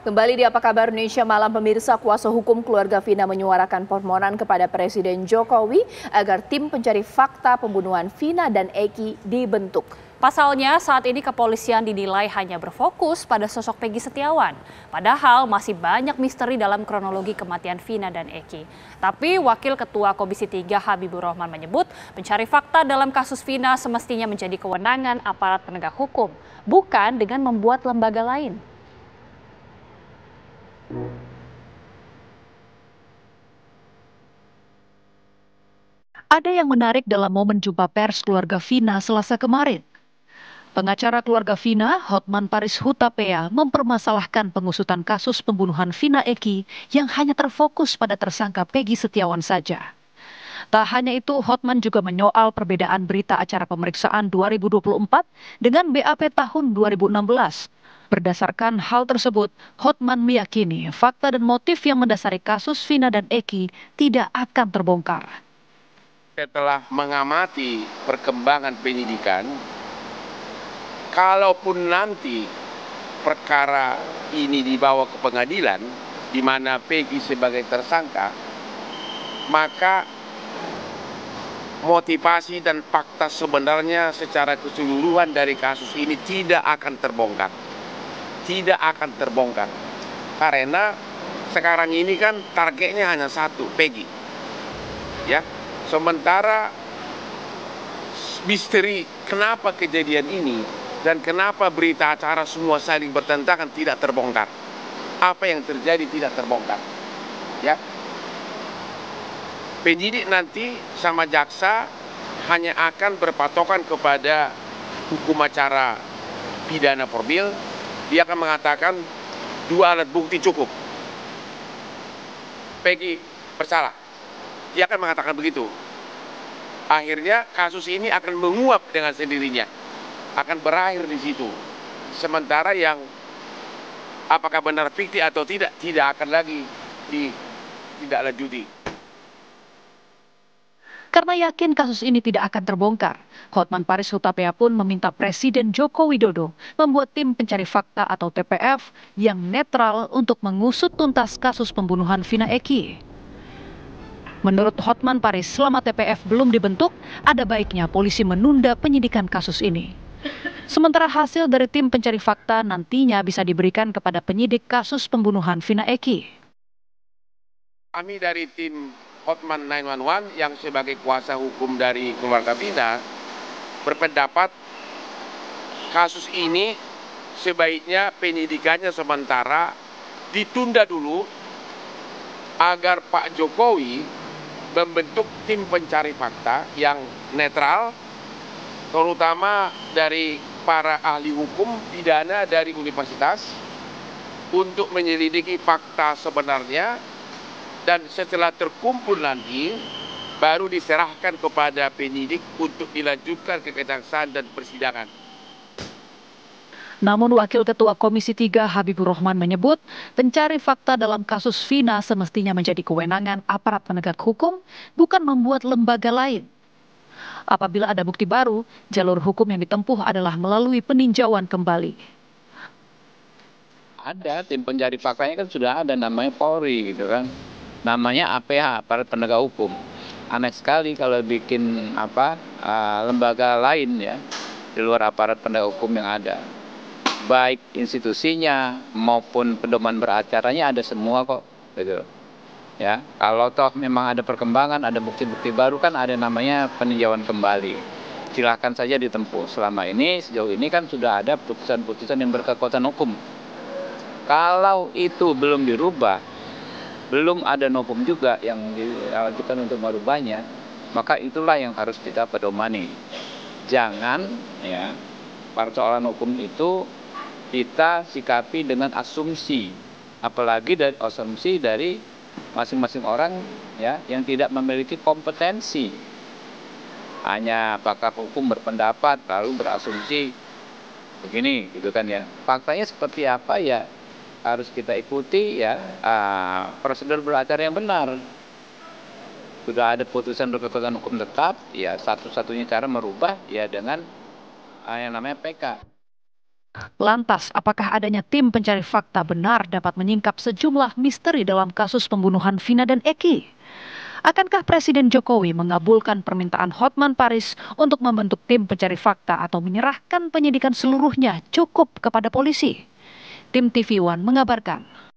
Kembali di Apa Kabar Indonesia Malam, pemirsa. Kuasa hukum keluarga Vina menyuarakan permohonan kepada Presiden Jokowi agar tim pencari fakta pembunuhan Vina dan Eki dibentuk. Pasalnya saat ini kepolisian dinilai hanya berfokus pada sosok Peggy Setiawan. Padahal masih banyak misteri dalam kronologi kematian Vina dan Eki. Tapi Wakil Ketua Komisi 3 Habibur Rahman menyebut pencari fakta dalam kasus Vina semestinya menjadi kewenangan aparat penegak hukum, bukan dengan membuat lembaga lain. Ada yang menarik dalam momen jumpa pers keluarga Vina Selasa kemarin. Pengacara keluarga Vina, Hotman Paris Hutapea, mempermasalahkan pengusutan kasus pembunuhan Vina Eki yang hanya terfokus pada tersangka Peggy Setiawan saja. Tak hanya itu, Hotman juga menyoal perbedaan berita acara pemeriksaan 2024 dengan BAP tahun 2016. Berdasarkan hal tersebut, Hotman meyakini fakta dan motif yang mendasari kasus Vina dan Eki tidak akan terbongkar. Setelah mengamati perkembangan penyidikan, kalaupun nanti perkara ini dibawa ke pengadilan, di mana Peggy sebagai tersangka, maka motivasi dan fakta sebenarnya secara keseluruhan dari kasus ini tidak akan terbongkar. Tidak akan terbongkar. Karena sekarang ini kan targetnya hanya satu, Peggy. Ya. Sementara misteri kenapa kejadian ini dan kenapa berita acara semua saling bertentangan tidak terbongkar. Apa yang terjadi tidak terbongkar. Ya. Penyidik nanti sama jaksa hanya akan berpatokan kepada hukum acara pidana formil. Dia akan mengatakan 2 alat bukti cukup. Peggy bersalah. Dia akan mengatakan begitu. Akhirnya kasus ini akan menguap dengan sendirinya. Akan berakhir di situ. Sementara yang apakah benar fiktif atau tidak akan lagi ditindaklanjuti. Karena yakin kasus ini tidak akan terbongkar, Hotman Paris Hutapea pun meminta Presiden Joko Widodo membuat tim pencari fakta atau TPF yang netral untuk mengusut tuntas kasus pembunuhan Vina Eki. Menurut Hotman Paris, selama TPF belum dibentuk, ada baiknya polisi menunda penyidikan kasus ini. Sementara hasil dari tim pencari fakta nantinya bisa diberikan kepada penyidik kasus pembunuhan Vina Eki. Kami dari tim Hotman 911 yang sebagai kuasa hukum dari keluarga Vina berpendapat kasus ini sebaiknya penyidikannya sementara ditunda dulu agar Pak Jokowi membentuk tim pencari fakta yang netral, terutama dari para ahli hukum pidana dari universitas untuk menyelidiki fakta sebenarnya, dan setelah terkumpul nanti baru diserahkan kepada penyidik untuk dilanjutkan ke kejaksaan dan persidangan. Namun Wakil Ketua Komisi 3 Habibur Rahman menyebut pencari fakta dalam kasus Vina semestinya menjadi kewenangan aparat penegak hukum, bukan membuat lembaga lain. Apabila ada bukti baru, jalur hukum yang ditempuh adalah melalui peninjauan kembali. Ada tim pencari faktanya kan sudah ada, namanya Polri gitu kan. Namanya APH, aparat penegak hukum. Aneh sekali kalau bikin lembaga lain ya di luar aparat penegak hukum yang ada. Baik institusinya maupun pedoman beracaranya ada semua kok gitu. Ya, kalau toh memang ada perkembangan, ada bukti-bukti baru kan ada namanya peninjauan kembali. Silahkan saja ditempuh. Selama ini sejauh ini kan sudah ada putusan-putusan yang berkekuatan hukum. Kalau itu belum dirubah, belum ada novum juga yang dilakukan untuk merubahnya, maka itulah yang harus kita pedomani. Jangan ya persoalan hukum itu kita sikapi dengan asumsi, apalagi dari asumsi dari masing-masing orang ya yang tidak memiliki kompetensi. Hanya pakar hukum berpendapat lalu berasumsi begini gitu kan ya. Faktanya seperti apa ya harus kita ikuti ya prosedur beracara yang benar. Sudah ada putusan berkekuatan hukum tetap, ya satu-satunya cara merubah ya dengan yang namanya PK. Lantas, apakah adanya tim pencari fakta benar dapat menyingkap sejumlah misteri dalam kasus pembunuhan Vina dan Eki? Akankah Presiden Jokowi mengabulkan permintaan Hotman Paris untuk membentuk tim pencari fakta atau menyerahkan penyidikan seluruhnya cukup kepada polisi? Tim TV One mengabarkan.